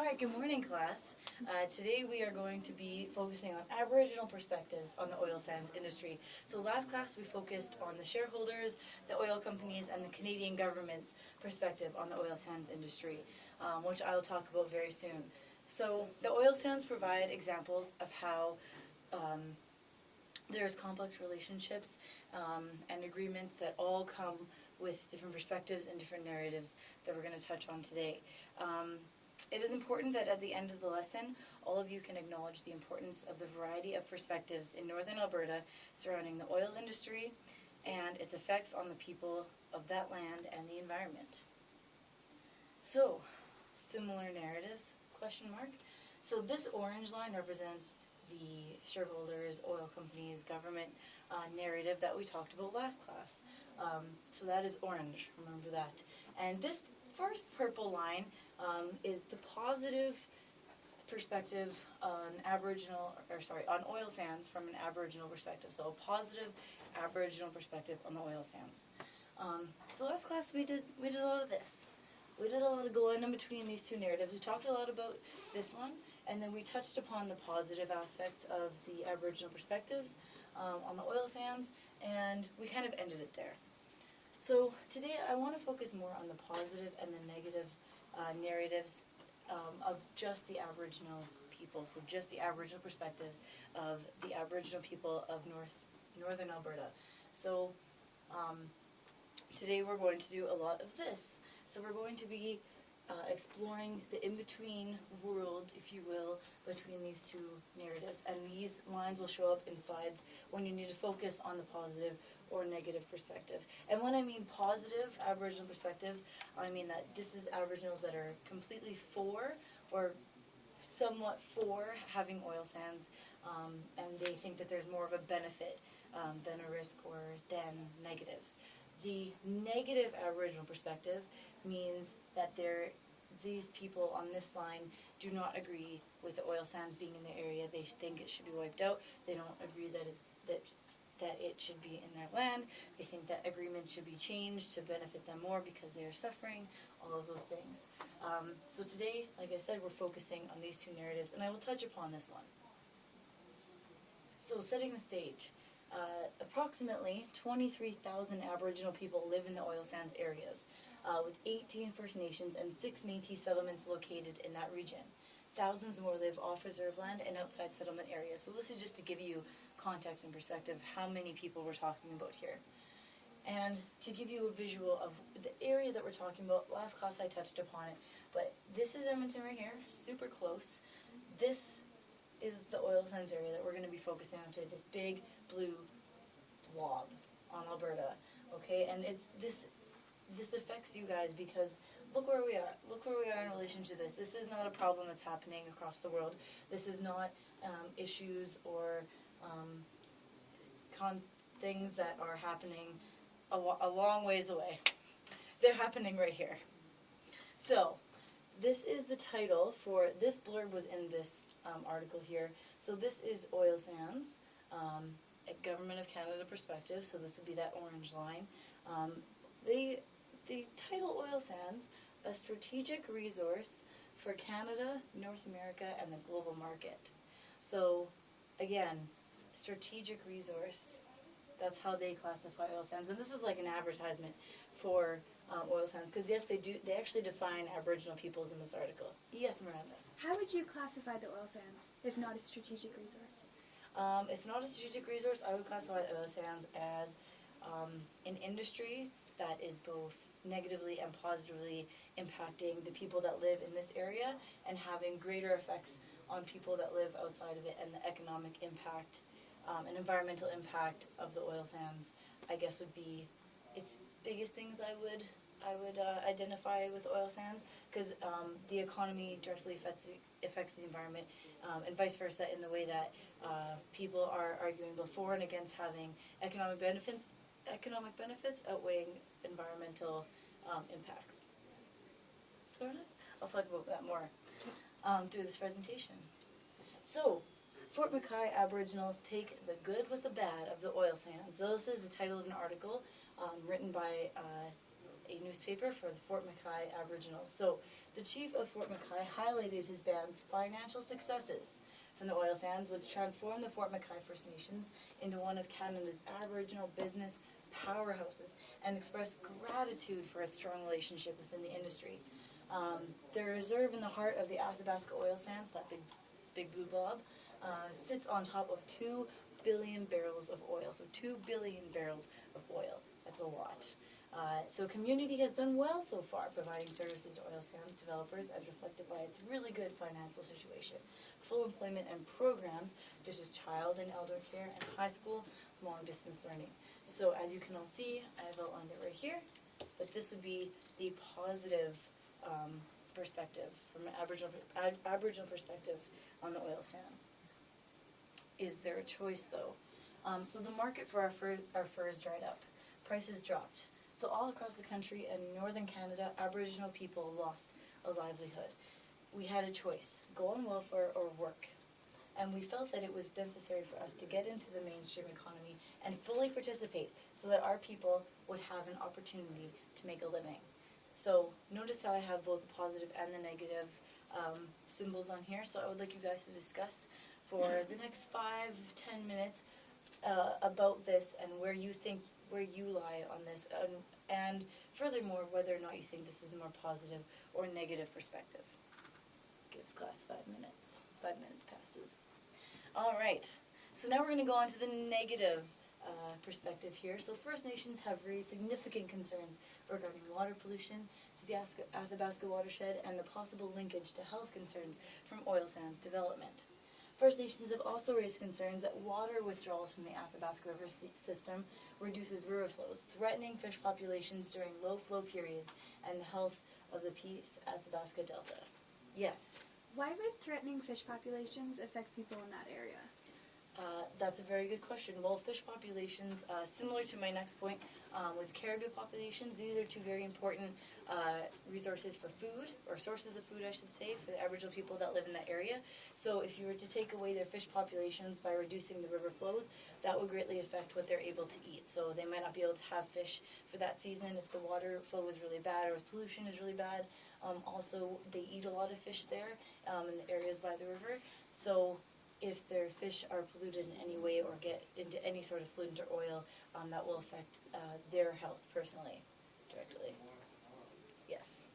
Alright, good morning class. Today we are going to be focusing on Aboriginal perspectives on the oil sands industry. So last class we focused on the shareholders, the oil companies, and the Canadian government's perspective on the oil sands industry, which I will talk about very soon. So the oil sands provide examples of how there's complex relationships and agreements that all come with different perspectives and different narratives that we're going to touch on today. It is important that at the end of the lesson, all of you can acknowledge the importance of the variety of perspectives in northern Alberta surrounding the oil industry and its effects on the people of that land and the environment. So, similar narratives, question mark. So this orange line represents the shareholders, oil companies, government narrative that we talked about last class. So that is orange, remember that. And this first purple line is the positive perspective on on oil sands from an Aboriginal perspective. So a positive Aboriginal perspective on the oil sands. So last class we did a lot of this. We did a lot of going in between these two narratives. We talked a lot about this one, and then we touched upon the positive aspects of the Aboriginal perspectives on the oil sands, and we kind of ended it there. So today I want to focus more on the positive and the negative narratives of just the Aboriginal people, so just the Aboriginal perspectives of the Aboriginal people of northern Alberta. So today we're going to do a lot of this. So we're going to be exploring the in-between world, if you will, between these two narratives. And these lines will show up in slides when you need to focus on the positive or negative perspective. And when I mean positive Aboriginal perspective, I mean that this is Aboriginals that are completely for or somewhat for having oil sands, and they think that there's more of a benefit than a risk or than negatives. The negative Aboriginal perspective means that these people on this line do not agree with the oil sands being in their area. They think it should be wiped out. They don't agree that it should be in their land. They think that agreements should be changed to benefit them more because they are suffering, all of those things. So today, like I said, we're focusing on these two narratives, and I will touch upon this one. So setting the stage. Approximately 23,000 Aboriginal people live in the oil sands areas, with 18 First Nations and 6 Métis settlements located in that region. Thousands more live off reserve land and outside settlement areas. So this is just to give you context and perspective how many people we're talking about here. And to give you a visual of the area that we're talking about, last class I touched upon it, but this is Edmonton right here, super close. This is the oil sands area that we're going to be focusing on today, this big blue blob on Alberta, okay? And this affects you guys because look where we are. Look where we are in relation to this. This is not a problem that's happening across the world. This is not issues or things that are happening a long ways away. They're happening right here. So this is the title for this blurb was in this article here. So this is oil sands, a Government of Canada perspective. So this would be that orange line. The title oil sands, a strategic resource for Canada, North America, and the global market. So again, strategic resource. That's how they classify oil sands. And this is like an advertisement for oil sands, because yes, they actually define Aboriginal peoples in this article. Yes, Miranda? How would you classify the oil sands, if not a strategic resource? If not a strategic resource, I would classify the oil sands as an industry that is both negatively and positively impacting the people that live in this area and having greater effects on people that live outside of it, and the economic impact and environmental impact of the oil sands, I guess, would be its biggest things I would identify with oil sands, because the economy directly affects the environment, and vice versa, in the way that people are arguing both for and against having economic benefits outweighing environmental impacts. So I'll talk about that more through this presentation. So, Fort Mackay Aboriginals take the good with the bad of the oil sands. So this is the title of an article written by a newspaper for the Fort McKay Aboriginals. So the chief of Fort McKay highlighted his band's financial successes from the oil sands, which transformed the Fort McKay First Nations into one of Canada's Aboriginal business powerhouses, and expressed gratitude for its strong relationship within the industry. The reserve in the heart of the Athabasca oil sands, that big blue blob, sits on top of 2 billion barrels of oil. So 2 billion barrels of oil. That's a lot. So community has done well so far, providing services to oil sands developers as reflected by its really good financial situation. Full employment and programs such as child and elder care and high school long distance learning. So as you can all see, I've outlined it right here, but this would be the positive perspective from an Aboriginal perspective on the oil sands. Is there a choice though? So the market for our furs dried up. Prices dropped. So all across the country and northern Canada, Aboriginal people lost a livelihood. We had a choice, go on welfare or work. And we felt that it was necessary for us to get into the mainstream economy and fully participate so that our people would have an opportunity to make a living. So notice how I have both the positive and the negative symbols on here. So I would like you guys to discuss for the next 5-10 minutes about this and where you lie on this, and furthermore whether or not you think this is a more positive or negative perspective. Gives class 5 minutes. 5 minutes passes. All right. So now we're going to go on to the negative perspective here. So First Nations have raised significant concerns regarding water pollution to the Athabasca watershed and the possible linkage to health concerns from oil sands development. First Nations have also raised concerns that water withdrawals from the Athabasca River system reduces river flows, threatening fish populations during low flow periods and the health of the Peace Athabasca Delta. Yes? Why would threatening fish populations affect people in that area? That's a very good question. Well, fish populations, similar to my next point, with caribou populations, these are 2 very important resources for food, or sources of food, I should say, for the Aboriginal people that live in that area. So if you were to take away their fish populations by reducing the river flows, that would greatly affect what they're able to eat. So they might not be able to have fish for that season if the water flow is really bad or if pollution is really bad. Also, they eat a lot of fish there in the areas by the river. So if their fish are polluted in any way or get into any sort of pollutant or oil, that will affect their health personally, directly. Yes.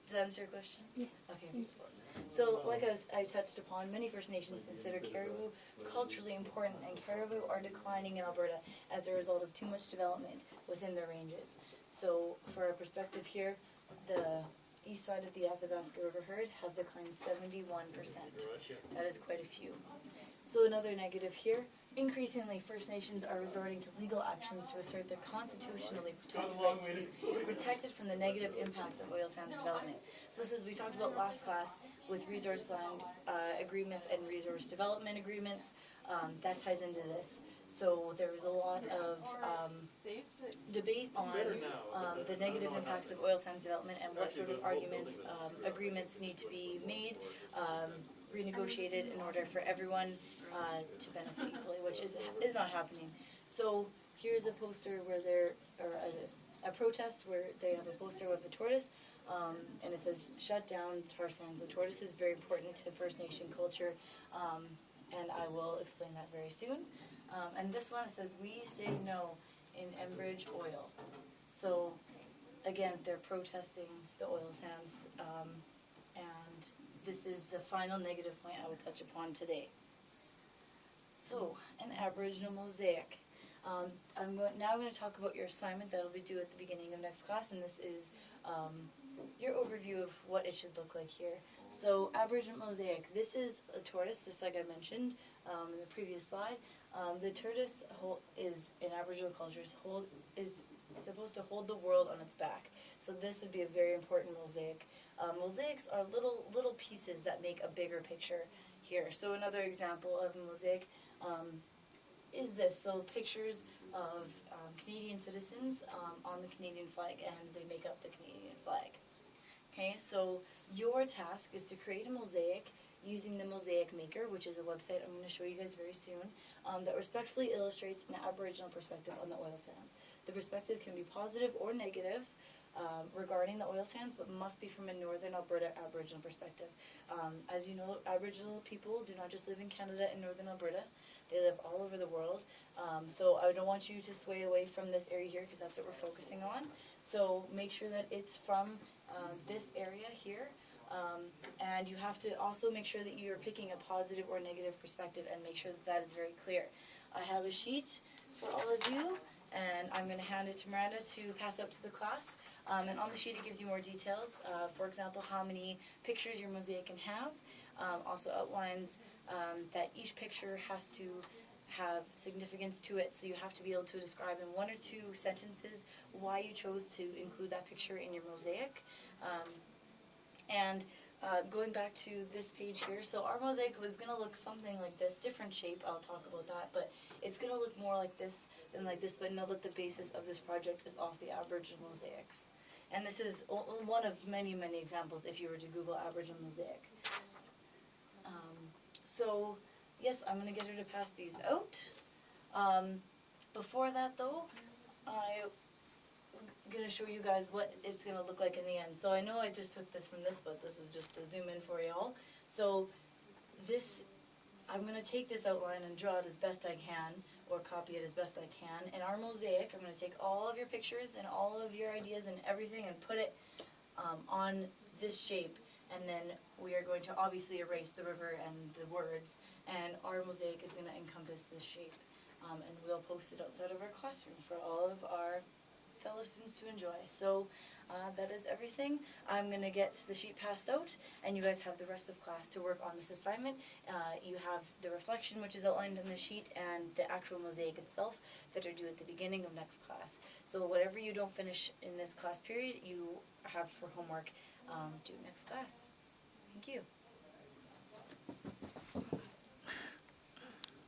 Does that answer your question? Yes. Okay, beautiful. So, like I touched upon, many First Nations consider caribou culturally important, and caribou are declining in Alberta as a result of too much development within their ranges. So, for our perspective here, the east side of the Athabasca River herd has declined 71%. That is quite a few. So another negative here, increasingly First Nations are resorting to legal actions to assert their constitutionally protected rights to be protected from the negative impacts of oil sands development. So this is, we talked about last class with resource land agreements and resource development agreements, that ties into this. So there was a lot of debate on the negative impacts of oil sands development and what sort of arguments, agreements need to be made, renegotiated in order for everyone to benefit equally, which is not happening. So here's a poster where or a protest where they have a poster with a tortoise, and it says, "Shut down tar sands." The tortoise is very important to First Nation culture, and I will explain that very soon. And this one, it says, "We say no in Enbridge oil." So again, they're protesting the oil sands, and this is the final negative point I will touch upon today. So, an Aboriginal mosaic. I'm now going to talk about your assignment that will be due at the beginning of next class, and this is your overview of what it should look like here. So, Aboriginal mosaic. This is a tortoise, just like I mentioned in the previous slide. The tortoise is, in Aboriginal cultures, is supposed to hold the world on its back. So this would be a very important mosaic. Mosaics are little pieces that make a bigger picture here. So another example of a mosaic is this. So pictures of Canadian citizens on the Canadian flag, and they make up the Canadian flag. Okay, so your task is to create a mosaic using the Mosaic Maker, which is a website I'm going to show you guys very soon, that respectfully illustrates an Aboriginal perspective on the oil sands. The perspective can be positive or negative. regarding the oil sands, but must be from a Northern Alberta Aboriginal perspective. As you know, Aboriginal people do not just live in Canada and Northern Alberta. They live all over the world. So I don't want you to sway away from this area here because that's what we're focusing on. So make sure that it's from this area here. And you have to also make sure that you're picking a positive or negative perspective and make sure that that is very clear. I have a sheet for all of you, and I'm going to hand it to Miranda to pass out to the class. And on the sheet it gives you more details. For example, how many pictures your mosaic can have. Also outlines that each picture has to have significance to it, so you have to be able to describe in 1 or 2 sentences why you chose to include that picture in your mosaic. And going back to this page here, so our mosaic was going to look something like this, different shape, I'll talk about that, but it's going to look more like this than like this, but know that the basis of this project is off the Aboriginal mosaics. And this is one of many, many examples if you were to Google Aboriginal mosaic. So, yes, I'm going to get her to pass these out. Before that, though, I'm going to show you guys what it's going to look like in the end. So I know I just took this from this, but this is just to zoom in for y'all. So this, I'm going to take this outline and draw it as best I can, or copy it as best I can. In our mosaic, I'm going to take all of your pictures and all of your ideas and everything and put it on this shape. And then we are going to obviously erase the river and the words, and our mosaic is going to encompass this shape. And we'll post it outside of our classroom for all of our fellow students to enjoy. So that is everything. I'm going to get the sheet passed out, and you guys have the rest of class to work on this assignment. You have the reflection, which is outlined on the sheet, and the actual mosaic itself that are due at the beginning of next class. So whatever you don't finish in this class period, you have for homework due next class. Thank you.